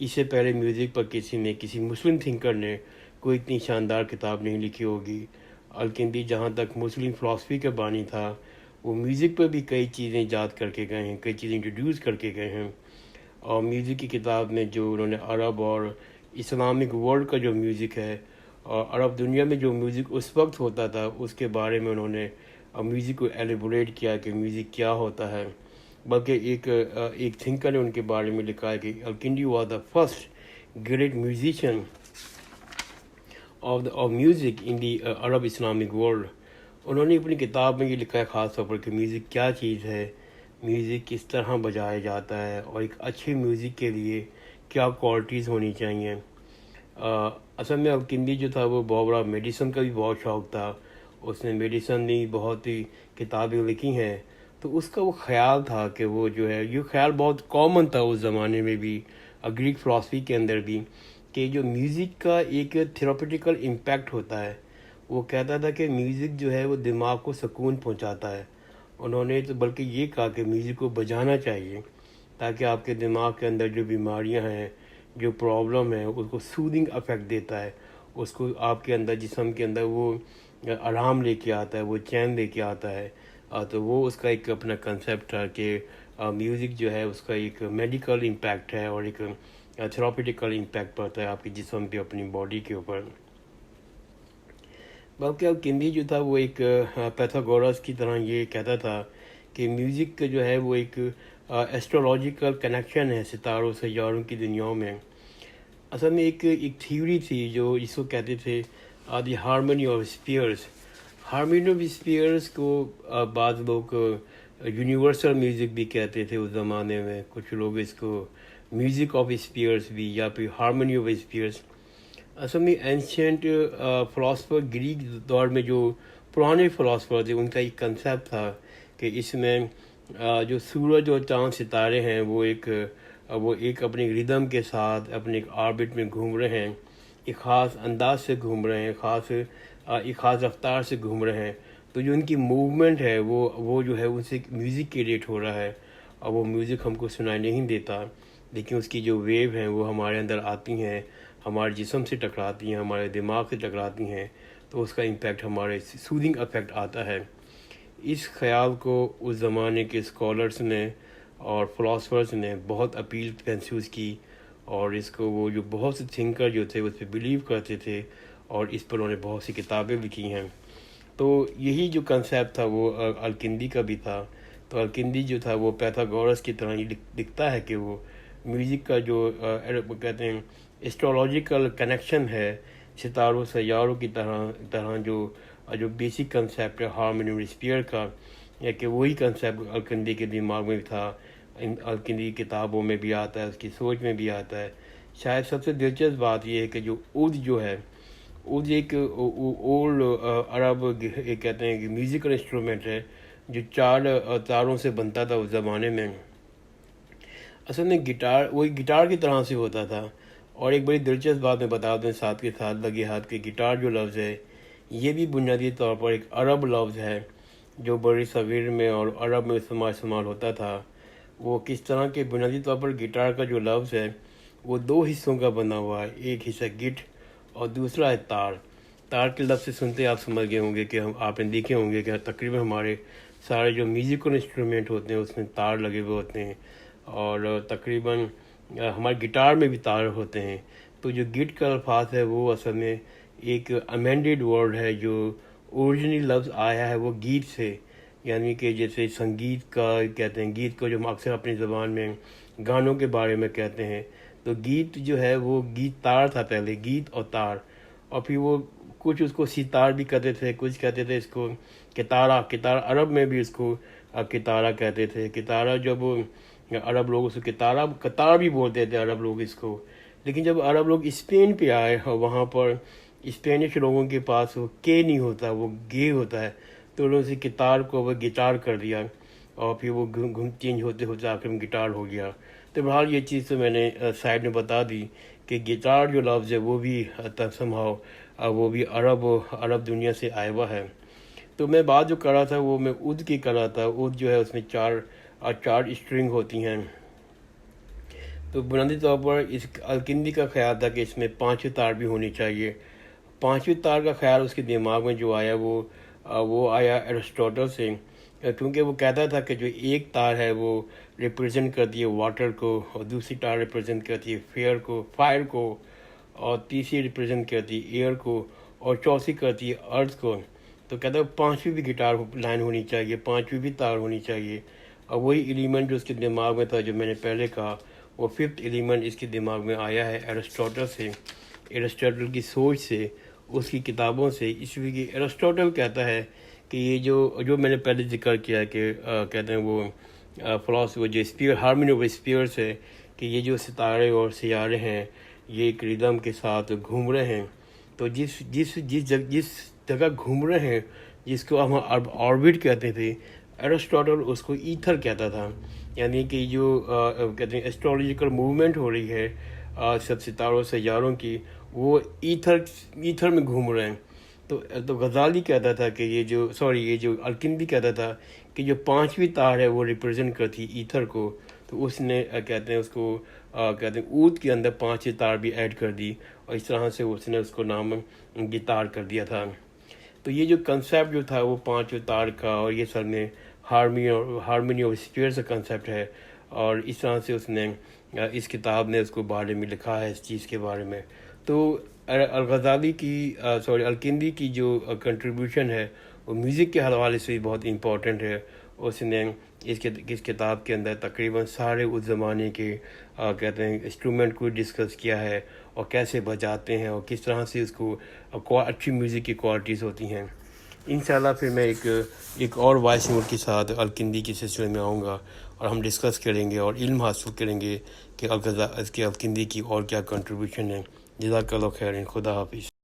اس سے پہلے میوزک پر کسی مسلم تھنکر نے کوئی اتنی شاندار کتاب نہیں لکھی ہوگی۔ الکندی جہاں تک مسلم فلاسفی کا بانی تھا، وہ میوزک پر بھی کئی چیزیں ایجاد کر کے گئے ہیں، کئی چیزیں انٹروڈیوس کر کے گئے ہیں۔ اور میوزک کی کتاب میں جو انہوں نے عرب اور اسلامک ورلڈ کا جو میوزک ہے اور عرب دنیا میں جو میوزک اس وقت ہوتا تھا، اس کے بارے میں انہوں نے میوزک کو ایلیبوریٹ کیا کہ میوزک کیا ہوتا ہے۔ بلکہ ایک تھنکر نے ان کے بارے میں لکھا ہے کہ Al-Kindi was the first great musician of music in the Arab Islamic world. انہوں نے اپنی کتاب میں یہ لکھا ہے خاص طور پر کہ میوزک کیا چیز ہے، میوزک کس طرح بجایا جاتا ہے، اور ایک اچھے میوزک کے لیے کیا کوالٹیز ہونی چاہیے۔ اصل میں الکندی جو تھا وہ بہت بڑا میڈیسن کا بھی بہت شوق تھا، اس نے میڈیسن کی بہت ہی کتابیں لکھی ہیں۔ تو اس کا وہ خیال تھا کہ وہ جو ہے، یہ خیال بہت کامن تھا اس زمانے میں بھی، گریک فلاسفی کے اندر بھی، کہ جو میوزک کا ایک تھیراپیوٹیکل امپیکٹ ہوتا ہے۔ وہ کہتا تھا کہ میوزک جو ہے وہ دماغ کو سکون پہنچاتا ہے۔ انہوں نے تو بلکہ یہ کہا کہ میوزک کو بجانا چاہیے تاکہ آپ کے دماغ کے اندر جو بیماریاں ہیں، جو پرابلم ہے، اس کو سودنگ افیکٹ دیتا ہے، اس کو آپ کے اندر جسم کے اندر وہ آرام لے کے آتا ہے، وہ چین لے کے آتا ہے۔ تو وہ اس کا ایک اپنا کنسیپٹ تھا کہ میوزک جو ہے اس کا ایک میڈیکل امپیکٹ ہے اور ایک تھراپیوٹیکل امپیکٹ پڑتا ہے آپ کے جسم پہ، اپنی باڈی کے اوپر۔ بلکہ الکندی جو تھا وہ ایک پیتھاگورس کی طرح یہ کہتا تھا کہ میوزک کا جو ہے وہ ایک ایسٹرولوجیکل کنیکشن ہے ستاروں سیاروں کی دنیاؤں میں۔ اصل میں ایک تھیوری تھی جو جس کو کہتے تھے the harmony of spheres. Harmony of spheres کو بعض لوگ یونیورسل میوزک بھی کہتے تھے اس زمانے میں، کچھ لوگ اس کو میوزک آف اسپیئرس بھی، یا پھر ہارمونی آف اسپیئرس۔ اصل میں اینشینٹ فلاسفر گریک دور میں جو پرانے فلاسفر تھے، ان کا ایک کنسیپٹ تھا کہ اس میں جو سورج اور چاند ستارے ہیں وہ ایک اپنے ردم کے ساتھ اپنے ایک آربٹ میں گھوم رہے ہیں، ایک خاص انداز سے گھوم رہے ہیں، ایک خاص رفتار سے گھوم رہے ہیں۔ تو جو ان کی موومنٹ ہے وہ جو ہے ان سے میوزک کریٹ ہو رہا ہے، اور وہ میوزک ہم کو سنائی نہیں دیتا، لیکن اس کی جو ویو ہیں وہ ہمارے اندر آتی ہیں، ہمارے جسم سے ٹکراتی ہیں، ہمارے دماغ سے ٹکراتی ہیں، تو اس کا امپیکٹ ہمارے سودنگ افیکٹ آتا ہے۔ اس خیال کو اس زمانے کے اسکالرس نے اور فلاسفرز نے بہت اپیل محسوس کی، اور اس کو وہ جو بہت سے تھنکر جو تھے اس پہ بلیو کرتے تھے، اور اس پر انہوں نے بہت سی کتابیں لکھی ہیں۔ تو یہی جو کنسیپٹ تھا وہ الکندی کا بھی تھا۔ تو الکندی جو تھا وہ پیتھاگورس کی طرح یہ لکھتا ہے کہ وہ میوزک کا جو کہتے ہیں ایسٹرولوجیکل کنیکشن ہے ستاروں سیاروں کی طرح جو بیسک کنسیپٹ ہے ہارمونی اور اسپیئر کا، یا کہ وہی کنسیپٹ الکندی کے دماغ میں بھی تھا، الکندی کتابوں میں بھی آتا ہے، اس کی سوچ میں بھی آتا ہے۔ شاید سب سے دلچسپ بات یہ ہے کہ جو عود جو ہے، عود ایک اولڈ عرب کہتے ہیں کہ میوزیکل انسٹرومنٹ ہے جو 4 تاروں سے بنتا تھا اس زمانے میں۔ اصل میں وہی گٹار کی طرح سے ہوتا تھا۔ اور ایک بڑی دلچسپ بات میں بتا دوں ساتھ کے ساتھ لگے ہاتھ کہ گٹار جو لفظ ہے یہ بھی بنیادی طور پر ایک عرب لفظ ہے جو بڑی صغیر میں اور عرب میں استعمال ہوتا تھا۔ وہ کس طرح کے بنیادی طور پر گٹار کا جو لفظ ہے وہ 2 حصوں کا بنا ہوا ہے، ایک حصہ گٹ اور دوسرا ہے تار۔ تار کے لفظ سے سنتے آپ سمجھ گئے ہوں گے کہ آپ نے دیکھے ہوں گے کہ تقریباً ہمارے سارے جو میوزیکل انسٹرومنٹ ہوتے ہیں اس میں تار لگے ہوئے ہوتے ہیں، اور تقریباً ہمارے گٹار میں بھی تار ہوتے ہیں۔ تو جو گٹ کا الفاظ ہے وہ اصل میں ایک امینڈیڈ ورڈ ہے، جو اوریجنلی لفظ آیا ہے وہ گیت سے، یعنی کہ جیسے سنگیت کا کہتے ہیں، گیت کو جو ہم اکثر اپنی زبان میں گانوں کے بارے میں کہتے ہیں، تو گیت جو ہے وہ گیت تار تھا پہلے، گیت اور تار، اور پھر وہ کچھ اس کو ستار بھی کہتے تھے، کچھ کہتے تھے اس کو کتارہ عرب میں بھی اس کو کتارہ کہتے تھے۔ کتارہ جب عرب لوگ اس کو قطار بھی بولتے تھے عرب لوگ اس کو، لیکن جب عرب لوگ اسپین پہ آئے اور وہاں پر اسپینش لوگوں کے پاس وہ کے نہیں ہوتا، وہ گے ہوتا ہے، تو انہوں نے کتار کو وہ گٹار کر دیا، اور پھر وہ چینج ہوتے ہوتے آخر میں گٹار ہو گیا۔ تو بہرحال یہ چیز تو میں نے سائڈ میں بتا دی کہ گٹار جو لفظ ہے وہ بھی سمہاؤ وہ بھی عرب دنیا سے آیا ہوا ہے۔ تو میں بات جو کر رہا تھا وہ میں عود کی کر رہا تھا۔ عود جو ہے اس میں چار اسٹرنگ ہوتی ہیں۔ تو بنیادی طور پر اس الکندی کا خیال تھا کہ اس میں 5 تار بھی ہونی چاہیے. 5ویں تار کا خیال اس کے دماغ میں جو آیا وہ آیا ایرسٹوٹل سے، کیونکہ وہ کہتا تھا کہ جو ایک تار ہے وہ ریپرزینٹ کرتی ہے واٹر کو، اور دوسری تار ریپرزینٹ کرتی ہے فائر کو، اور تیسری ریپرزینٹ کرتی ہے ایئر کو، اور چوتھی کرتی ہے ارتھ کو. تو کہتا ہے 5ویں بھی گٹار لائن ہونی چاہیے، 5ویں بھی تار ہونی چاہیے. اور وہی ایلیمنٹ جو اس کے دماغ میں تھا جو میں نے پہلے کہا، وہ 5th ایلیمنٹ اس کے دماغ میں آیا ہے ایرسٹوٹل سے، ایرسٹوٹل کی سوچ سے، اس کی کتابوں سے. اس لیے کہ ایرسٹوٹل کہتا ہے کہ یہ جو میں نے پہلے ذکر کیا کہ کہتے ہیں وہ فلاسفی جو ہارمونی آف اسپیئرس ہے، کہ یہ جو ستارے اور سیارے ہیں یہ ایک ردم کے ساتھ گھوم رہے ہیں. تو جس جگہ گھوم رہے ہیں، جس کو ہم آربٹ کہتے تھے، ایرسٹوٹل اس کو ایتھر کہتا تھا. یعنی کہ جو کہتے ہیں ایسٹرولوجیکل موومنٹ ہو رہی ہے سب ستاروں سیاروں کی، وہ ایتھر میں گھوم رہے ہیں. تو غزالی کہتا تھا کہ یہ جو الکندی کہتا تھا کہ جو 5ویں تار ہے وہ ریپرزینٹ کرتی ایتھر کو. تو اس نے کہتے ہیں اس کو کہتے ہیں اود کے اندر 5ویں تار بھی ایڈ کر دی، اور اس طرح سے اس نے اس کو نام گٹار کر دیا تھا. تو یہ جو کنسیپٹ جو تھا وہ 5ویں تار کا، اور یہ سب میں ہارمونی آف اسپیئرس کا کنسیپٹ ہے. اور اس طرح سے اس نے اس کتاب نے اس کو بارے میں لکھا ہے اس چیز کے بارے میں. تو الکندی کی جو کنٹریبیوشن ہے وہ میوزک کے حوالے سے بھی بہت امپورٹنٹ ہے. اس نے اس کتاب کے اندر تقریباً سارے اس زمانے کے کہتے ہیں انسٹرومنٹ کو ڈسکس کیا ہے، اور کیسے بجاتے ہیں، اور کس طرح سے اس کو اچھی میوزک کی کوالٹیز ہوتی ہیں. انشاءاللہ پھر میں ایک اور وائس نوٹ کے ساتھ الکندی کے سلسلے میں آؤں گا، اور ہم ڈسکس کریں گے اور علم حاصل کریں گے کہ الکندی کی اور کیا کنٹریبیوشن ہے. جزاک اللہ خیر، خدا حافظ.